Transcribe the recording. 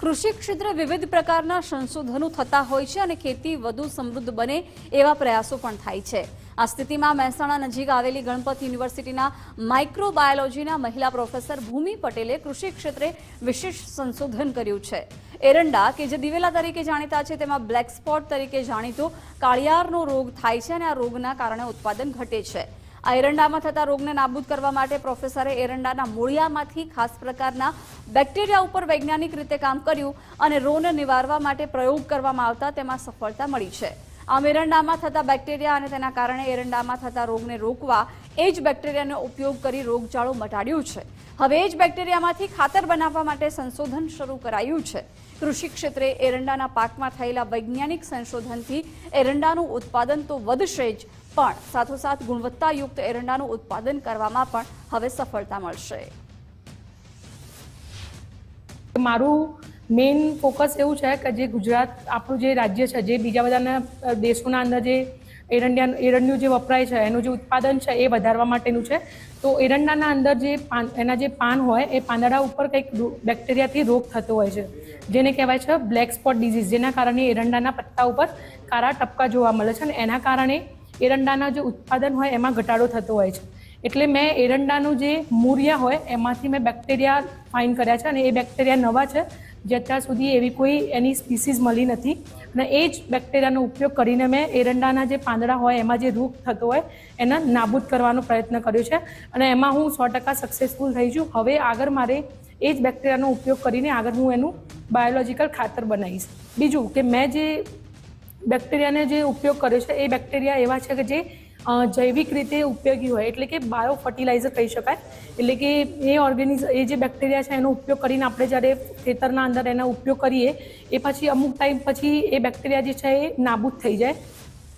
કૃષિ ક્ષેત્રે વિવિધ પ્રકારના સંશોધનો થતા હોય છે અને ખેતી વધુ સમૃદ્ધ બને એવા પ્રયાસો પણ થાય છે। આ સ્થિતિમાં મહેસાણા નજીક આવેલી ગણપત યુનિવર્સિટીના માઇક્રોબાયોલોજીના મહિલા પ્રોફેસર ભૂમિ પટેલે કૃષિ ક્ષેત્રે વિશેષ સંશોધન કર્યું છે। એરંડા કે જે દિવેલા તરીકે જાણીતા છે તેમાં બ્લેક સ્પોટ તરીકે જાણીતો કાળિયારનો રોગ થાય છે અને આ રોગના કારણે ઉત્પાદન ઘટે છે। આ એરંડામાં થતા રોગને નાબૂદ કરવા માટે પ્રોફેસરે એરંડાના મૂળિયામાંથી ખાસ પ્રકારના બેક્ટેરિયા ઉપર વૈજ્ઞાનિક રીતે કામ કર્યું અને રોગને નિવારવા માટે પ્રયોગ કરવામાં આવતા તેમાં સફળતા મળી છે। આમ એરંડામાં થતા બેક્ટેરિયા અને તેના કારણે એરંડામાં થતા રોગને રોકવા એ જ બેક્ટેરિયાનો ઉપયોગ કરી રોગચાળો મટાડ્યું છે। હવે એ જ બેક્ટેરિયામાંથી ખાતર બનાવવા માટે સંશોધન શરૂ કરાયું છે। કૃષિ ક્ષેત્રે એરંડાના પાકમાં થયેલા વૈજ્ઞાનિક સંશોધનથી એરંડાનું ઉત્પાદન તો વધશે જ પણ સાથોસાથ ગુણવત્તાયુક્ત એરંડાનું ઉત્પાદન કરવામાં પણ હવે સફળતા મળશે। મારું મેઇન ફોકસ એવું છે કે જે ગુજરાત આપણું જે રાજ્ય છે જે બીજા બધાના દેશોના અંદર જે એરંડિયું જે વપરાય છે એનું જે ઉત્પાદન છે એ વધારવા માટેનું છે। તો એરંડાના અંદર જે એના જે પાન હોય એ પાંદડા ઉપર કંઈક બેક્ટેરિયાથી રોગ થતો હોય છે જેને કહેવાય છે બ્લેક સ્પોટ ડિઝીઝ, જેના કારણે એરંડાના પત્તા ઉપર કાળા ટપકા જોવા મળે છે અને એના કારણે એરંડાના જે ઉત્પાદન હોય એમાં ઘટાડો થતો હોય છે। એટલે મેં એરંડાનું જે મૂળિયા હોય એમાંથી મેં બેક્ટેરિયા ફાઇન્ડ કર્યા છે અને એ બેક્ટેરિયા નવા છે જે અત્યાર સુધી એવી કોઈ એની સ્પીસીઝ મળી નથી અને એ જ બેક્ટેરિયાનો ઉપયોગ કરીને મેં એરંડાના જે પાંદડા હોય એમાં જે રોગ થતો હોય એને નાબૂદ કરવાનો પ્રયત્ન કર્યો છે અને એમાં હું 100% સક્સેસફુલ થઈ છું। હવે આગળ મારે એ જ બેક્ટેરિયાનો ઉપયોગ કરીને આગળ હું એનું બાયોલોજિકલ ખાતર બનાવીશ। બીજું કે મેં જે બેક્ટેરિયાને જે ઉપયોગ કર્યો છે એ બેક્ટેરિયા એવા છે કે જે જૈવિક રીતે ઉપયોગી હોય, એટલે કે બાયો ફર્ટિલાઇઝર કહી શકાય। એટલે કે એ જે બેક્ટેરિયા છે એનો ઉપયોગ કરીને આપણે જ્યારે ખેતરના અંદર એનો ઉપયોગ કરીએ એ પછી અમુક ટાઈમ પછી એ બેક્ટેરિયા જે છે એ નાબૂદ થઈ જાય